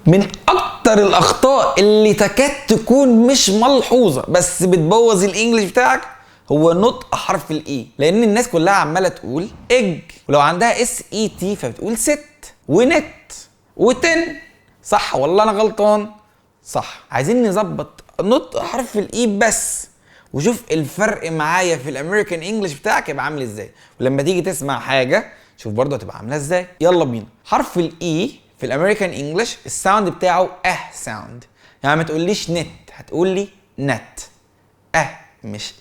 من اكتر الاخطاء اللي تكاد تكون مش ملحوظه بس بتبوظ الانجليش بتاعك هو نطق حرف الاي، لان الناس كلها عماله تقول اج، ولو عندها اس اي تي فبتقول ست ونت وتن. صح والله انا غلطان؟ صح. عايزين نظبط نطق حرف الاي بس، وشوف الفرق معايا في الامريكان انجلش بتاعك يبقى عامل ازاي، ولما تيجي تسمع حاجه شوف برضه هتبقى عامله ازاي. يلا بينا. حرف الاي في الامريكان انجلش الساوند بتاعه ساوند، يعني ما تقوليش نت، هتقول لي نت. مش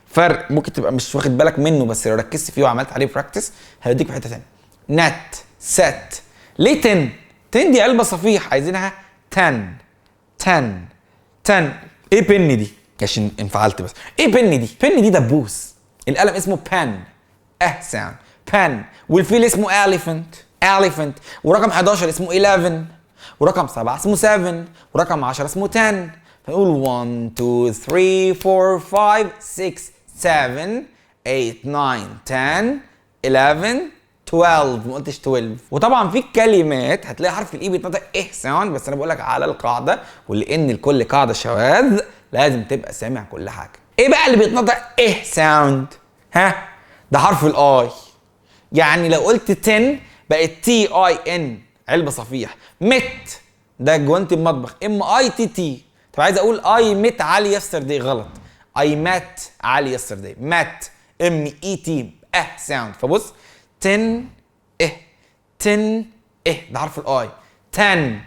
فرق ممكن تبقى مش واخد بالك منه، بس لو ركزت فيه وعملت عليه براكتس هيوديك في حته ثانيه. نت ست. ليه 10؟ 10 دي علبه صفيح، عايزينها 10 10 10. ايه بن دي؟ عشان انفعلت بس. ايه بن دي؟ بن دي دبوس. القلم اسمه بن، ساوند بن. والفيل اسمه اليفنت، اليفنت. ورقم 11 اسمه 11، ورقم 7 اسمه 7، ورقم 10 اسمه 10. فنقول 1 2 3 4 5 6 7 8 9 10 11 12. ما قلتش 12. وطبعا في كلمات هتلاقي حرف الاي بيتنطق ساوند، بس انا بقول لك على القاعده، ولان لكل قاعده شواذ لازم تبقى سامع كل حاجه. ايه بقى اللي بيتنطق ساوند؟ ها؟ ده حرف الاي. يعني لو قلت 10 بقت تي اي ان، علبه صفيح. مت ده جوانتي المطبخ، ام اي تي تي. طب عايز اقول اي ميت علي يسترداي، غلط. اي مات علي يسترداي، مات ام اي تي ساوند. فبص 10 10 ده حرف الاي. 10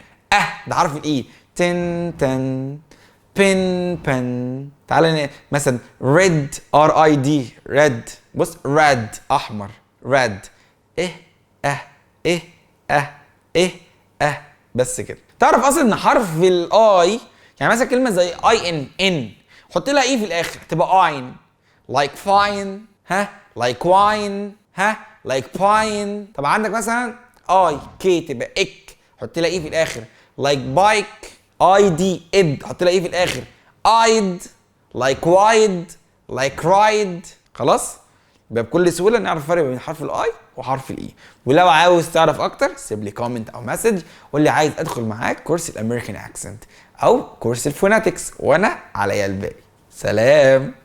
ده حرف الاي. 10 10 بن بن. تعالى مثلا ريد ار اي دي ريد. بص ريد احمر ريد. بس كده. تعرف اصلا ان حرف الاي يعني مثلا كلمه زي اي ان حط لها اي في الاخر تبقى اين. لايك فاين، ها؟ لايك واين، ها؟ لايك باين. طب عندك مثلا اي كي تبقى اك، حط لها اي في الاخر. لايك بايك، اي دي اد، حط لها اي في الاخر. ايد، لايك وايد، لايك رايد. خلاص؟ يبقى بكل سهوله نعرف الفرق بين حرف الاي وحرف الاي. ولو عاوز تعرف اكتر سيب لي كومنت او مسج قول لي عايز ادخل معاك كورس الامريكان اكسنت او كورس الفوناتكس، وانا عليا الباقي. سلام.